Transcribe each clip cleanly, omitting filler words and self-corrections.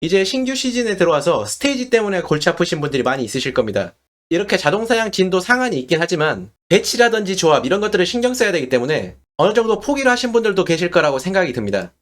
이제 신규 시즌에 들어와서 스테이지 때문에 골치 아프신 분들이 많이 있으실 겁니다. 이렇게 자동사양 진도 상한이 있긴 하지만 배치라든지 조합 이런 것들을 신경 써야 되기 때문에 어느 정도 포기를 하신 분들도 계실 거라고 생각이 듭니다.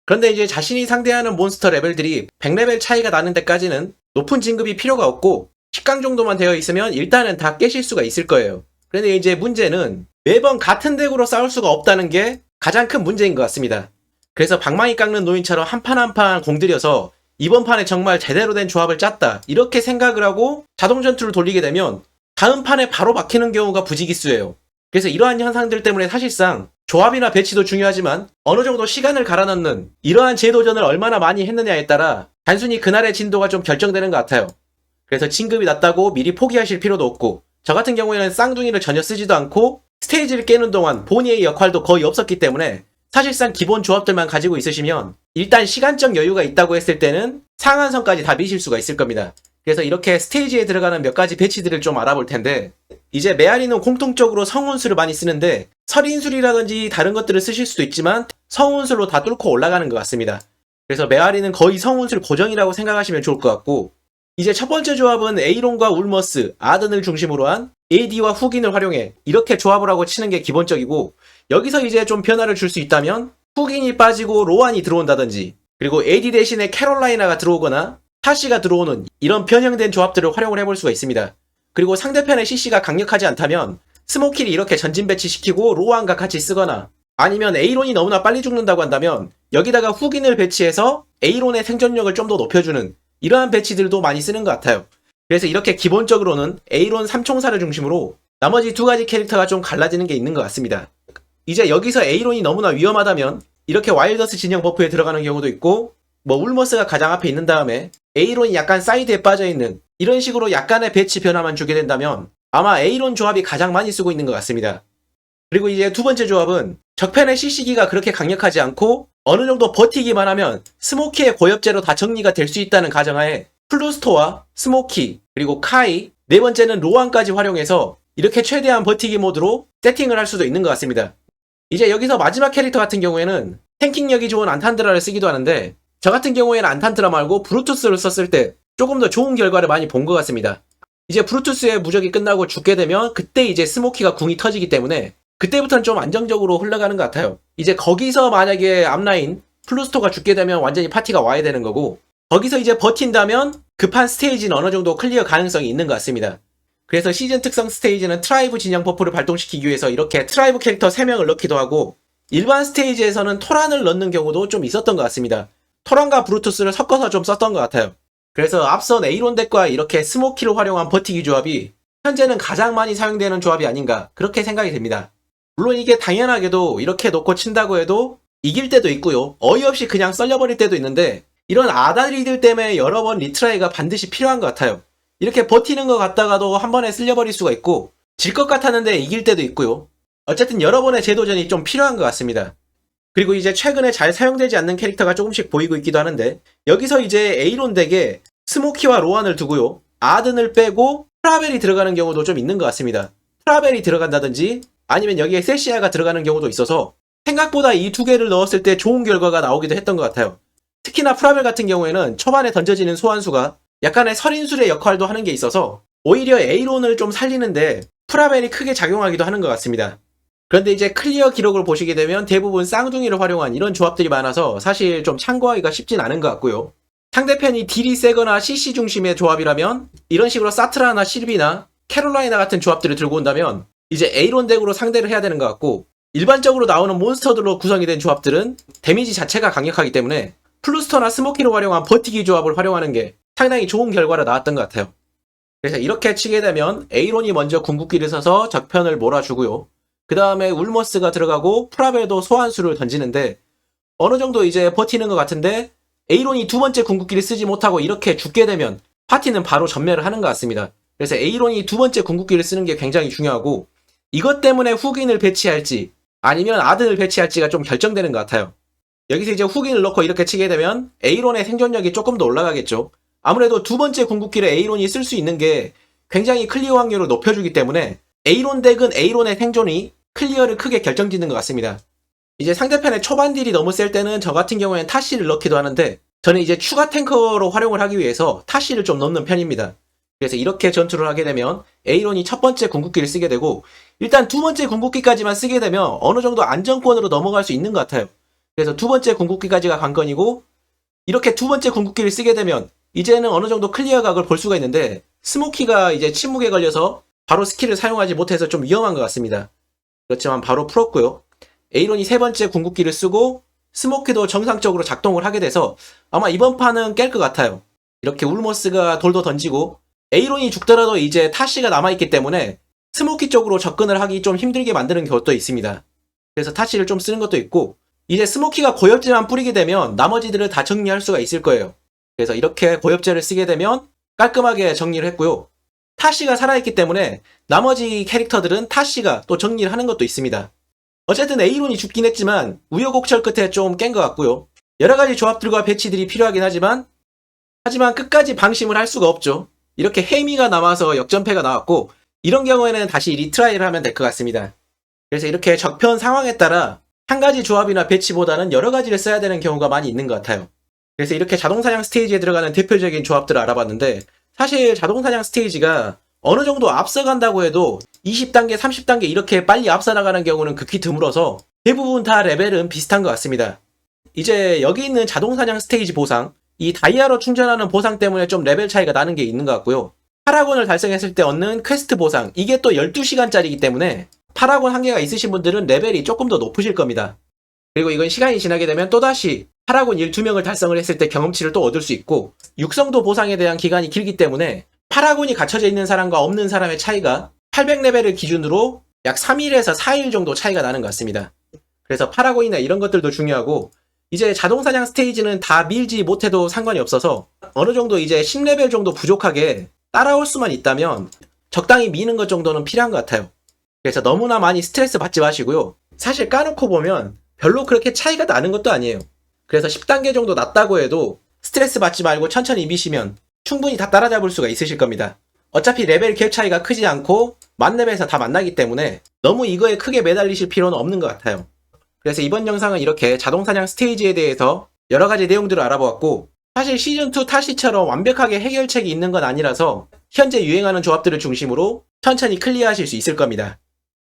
그런데 이제 자신이 상대하는 몬스터 레벨들이 100레벨 차이가 나는 데까지는 높은 진급이 필요가 없고 10강 정도만 되어 있으면 일단은 다 깨실 수가 있을 거예요. 그런데 이제 문제는 매번 같은 덱으로 싸울 수가 없다는 게 가장 큰 문제인 것 같습니다. 그래서 방망이 깎는 노인처럼 한 판 한 판 공들여서 이번 판에 정말 제대로 된 조합을 짰다 이렇게 생각을 하고 자동 전투를 돌리게 되면 다음 판에 바로 막히는 경우가 부지기수예요. 그래서 이러한 현상들 때문에 사실상 조합이나 배치도 중요하지만 어느 정도 시간을 갈아넣는 이러한 재도전을 얼마나 많이 했느냐에 따라 단순히 그날의 진도가 좀 결정되는 것 같아요. 그래서 진급이 낮다고 미리 포기하실 필요도 없고 저 같은 경우에는 쌍둥이를 전혀 쓰지도 않고 스테이지를 깨는 동안 본의의 역할도 거의 없었기 때문에 사실상 기본 조합들만 가지고 있으시면 일단 시간적 여유가 있다고 했을 때는 상한선까지 다 미실 수가 있을 겁니다. 그래서 이렇게 스테이지에 들어가는 몇 가지 배치들을 좀 알아볼 텐데 이제 메아리는 공통적으로 성운수를 많이 쓰는데 설인술이라든지 다른 것들을 쓰실 수도 있지만 성운술로 다 뚫고 올라가는 것 같습니다. 그래서 메아리는 거의 성운술 고정이라고 생각하시면 좋을 것 같고 이제 첫 번째 조합은 에이론과 울머스, 아든을 중심으로 한 AD와 훅인을 활용해 이렇게 조합을 하고 치는 게 기본적이고 여기서 이제 좀 변화를 줄 수 있다면 훅인이 빠지고 로안이 들어온다든지 그리고 AD 대신에 캐롤라이나가 들어오거나 타시가 들어오는 이런 변형된 조합들을 활용을 해볼 수가 있습니다. 그리고 상대편의 CC가 강력하지 않다면 스모킬이 이렇게 전진 배치시키고 로안과 같이 쓰거나 아니면 에이론이 너무나 빨리 죽는다고 한다면 여기다가 훅인을 배치해서 에이론의 생존력을 좀 더 높여주는 이러한 배치들도 많이 쓰는 것 같아요. 그래서 이렇게 기본적으로는 에이론 3총사를 중심으로 나머지 두 가지 캐릭터가 좀 갈라지는 게 있는 것 같습니다. 이제 여기서 에이론이 너무나 위험하다면 이렇게 와일더스 진영 버프에 들어가는 경우도 있고 울머스가 가장 앞에 있는 다음에 에이론이 약간 사이드에 빠져있는 이런 식으로 약간의 배치 변화만 주게 된다면 아마 에이론 조합이 가장 많이 쓰고 있는 것 같습니다. 그리고 이제 두 번째 조합은 적편의 CC기가 그렇게 강력하지 않고 어느 정도 버티기만 하면 스모키의 고엽제로 다 정리가 될 수 있다는 가정하에 플루스토와 스모키 그리고 카이 네 번째는 로안까지 활용해서 이렇게 최대한 버티기 모드로 세팅을 할 수도 있는 것 같습니다. 이제 여기서 마지막 캐릭터 같은 경우에는 탱킹력이 좋은 안탄드라를 쓰기도 하는데 저 같은 경우에는 안탄드라 말고 브루투스를 썼을 때 조금 더 좋은 결과를 많이 본 것 같습니다. 이제 브루투스의 무적이 끝나고 죽게 되면 그때 이제 스모키가 궁이 터지기 때문에 그때부터는 좀 안정적으로 흘러가는 것 같아요. 이제 거기서 만약에 앞라인 플루스토가 죽게 되면 완전히 파티가 와야 되는 거고 거기서 이제 버틴다면 급한 스테이지는 어느 정도 클리어 가능성이 있는 것 같습니다. 그래서 시즌 특성 스테이지는 트라이브 진영 버프를 발동시키기 위해서 이렇게 트라이브 캐릭터 3명을 넣기도 하고 일반 스테이지에서는 토란을 넣는 경우도 좀 있었던 것 같습니다. 토란과 브루투스를 섞어서 좀 썼던 것 같아요. 그래서 앞선 에이론 덱과 이렇게 스모키를 활용한 버티기 조합이 현재는 가장 많이 사용되는 조합이 아닌가 그렇게 생각이 됩니다. 물론 이게 당연하게도 이렇게 놓고 친다고 해도 이길 때도 있고요. 어이없이 그냥 썰려버릴 때도 있는데 이런 아다리들 때문에 여러 번 리트라이가 반드시 필요한 것 같아요. 이렇게 버티는 것 같다가도 한 번에 쓸려버릴 수가 있고 질 것 같았는데 이길 때도 있고요. 어쨌든 여러 번의 재도전이 좀 필요한 것 같습니다. 그리고 이제 최근에 잘 사용되지 않는 캐릭터가 조금씩 보이고 있기도 하는데 여기서 이제 에이론 덱에 스모키와 로안을 두고요. 아든을 빼고 프라벨이 들어가는 경우도 좀 있는 것 같습니다. 프라벨이 들어간다든지 아니면 여기에 세시아가 들어가는 경우도 있어서 생각보다 이 두 개를 넣었을 때 좋은 결과가 나오기도 했던 것 같아요. 특히나 프라벨 같은 경우에는 초반에 던져지는 소환수가 약간의 설인술의 역할도 하는 게 있어서 오히려 에이론을 좀 살리는데 프라벨이 크게 작용하기도 하는 것 같습니다. 그런데 이제 클리어 기록을 보시게 되면 대부분 쌍둥이를 활용한 이런 조합들이 많아서 사실 좀 참고하기가 쉽진 않은 것 같고요. 상대편이 딜이 세거나 CC 중심의 조합이라면 이런 식으로 사트라나 실비나 캐롤라이나 같은 조합들을 들고 온다면 이제 에이론 덱으로 상대를 해야 되는 것 같고 일반적으로 나오는 몬스터들로 구성이 된 조합들은 데미지 자체가 강력하기 때문에 플루스터나 스모키로 활용한 버티기 조합을 활용하는 게 상당히 좋은 결과로 나왔던 것 같아요. 그래서 이렇게 치게 되면 에이론이 먼저 궁극기를 써서 적편을 몰아주고요. 그 다음에 울머스가 들어가고 프라벨도 소환수를 던지는데 어느 정도 이제 버티는 것 같은데 에이론이 두 번째 궁극기를 쓰지 못하고 이렇게 죽게 되면 파티는 바로 전멸을 하는 것 같습니다. 그래서 에이론이 두 번째 궁극기를 쓰는 게 굉장히 중요하고 이것 때문에 훅인을 배치할지 아니면 아든을 배치할지가 좀 결정되는 것 같아요. 여기서 이제 훅인을 넣고 이렇게 치게 되면 에이론의 생존력이 조금 더 올라가겠죠. 아무래도 두 번째 궁극기를 에이론이 쓸 수 있는 게 굉장히 클리어 확률을 높여주기 때문에 에이론 덱은 에이론의 생존이 클리어를 크게 결정짓는 것 같습니다. 이제 상대편의 초반 딜이 너무 셀 때는 저 같은 경우에는 타시를 넣기도 하는데 저는 이제 추가 탱커로 활용을 하기 위해서 타시를 좀 넣는 편입니다. 그래서 이렇게 전투를 하게 되면 에이론이 첫 번째 궁극기를 쓰게 되고, 일단 두 번째 궁극기까지만 쓰게 되면 어느 정도 안정권으로 넘어갈 수 있는 것 같아요. 그래서 두 번째 궁극기까지가 관건이고, 이렇게 두 번째 궁극기를 쓰게 되면 이제는 어느 정도 클리어 각을 볼 수가 있는데, 스모키가 이제 침묵에 걸려서 바로 스킬을 사용하지 못해서 좀 위험한 것 같습니다. 그렇지만 바로 풀었고요. 에이론이 세 번째 궁극기를 쓰고 스모키도 정상적으로 작동을 하게 돼서 아마 이번 판은 깰 것 같아요. 이렇게 울모스가 돌도 던지고 에이론이 죽더라도 이제 타시가 남아있기 때문에 스모키 쪽으로 접근을 하기 좀 힘들게 만드는 것도 있습니다. 그래서 타시를 좀 쓰는 것도 있고, 이제 스모키가 고엽제만 뿌리게 되면 나머지들을 다 정리할 수가 있을 거예요. 그래서 이렇게 고엽제를 쓰게 되면 깔끔하게 정리를 했고요. 타시가 살아있기 때문에 나머지 캐릭터들은 타시가 또 정리를 하는 것도 있습니다. 어쨌든 에이론이 죽긴 했지만 우여곡절 끝에 좀 깬 것 같고요. 여러가지 조합들과 배치들이 필요하긴 하지만 끝까지 방심을 할 수가 없죠. 이렇게 헤미가 남아서 역전패가 나왔고, 이런 경우에는 다시 리트라이를 하면 될 것 같습니다. 그래서 이렇게 적편 상황에 따라 한 가지 조합이나 배치보다는 여러 가지를 써야 되는 경우가 많이 있는 것 같아요. 그래서 이렇게 자동사냥 스테이지에 들어가는 대표적인 조합들을 알아봤는데, 사실 자동사냥 스테이지가 어느 정도 앞서간다고 해도 20단계, 30단계 이렇게 빨리 앞서 나가는 경우는 극히 드물어서 대부분 다 레벨은 비슷한 것 같습니다. 이제 여기 있는 자동사냥 스테이지 보상, 이 다이아로 충전하는 보상 때문에 좀 레벨 차이가 나는 게 있는 것 같고요. 파라곤을 달성했을 때 얻는 퀘스트 보상, 이게 또 12시간짜리이기 때문에 파라곤 한계가 있으신 분들은 레벨이 조금 더 높으실 겁니다. 그리고 이건 시간이 지나게 되면 또다시 파라곤 1~2명을 달성을 했을 때 경험치를 또 얻을 수 있고, 육성도 보상에 대한 기간이 길기 때문에 파라곤이 갖춰져 있는 사람과 없는 사람의 차이가 800레벨을 기준으로 약 3일에서 4일 정도 차이가 나는 것 같습니다. 그래서 파라곤이나 이런 것들도 중요하고, 이제 자동사냥 스테이지는 다 밀지 못해도 상관이 없어서 어느 정도 이제 10레벨 정도 부족하게 따라올 수만 있다면 적당히 미는 것 정도는 필요한 것 같아요. 그래서 너무나 많이 스트레스 받지 마시고요. 사실 까놓고 보면 별로 그렇게 차이가 나는 것도 아니에요. 그래서 10단계 정도 낮다고 해도 스트레스 받지 말고 천천히 미시면 충분히 다 따라잡을 수가 있으실 겁니다. 어차피 레벨 갭 차이가 크지 않고 만렙에서 다 만나기 때문에 너무 이거에 크게 매달리실 필요는 없는 것 같아요. 그래서 이번 영상은 이렇게 자동사냥 스테이지에 대해서 여러가지 내용들을 알아보았고, 사실 시즌2 타시처럼 완벽하게 해결책이 있는 건 아니라서 현재 유행하는 조합들을 중심으로 천천히 클리어하실 수 있을 겁니다.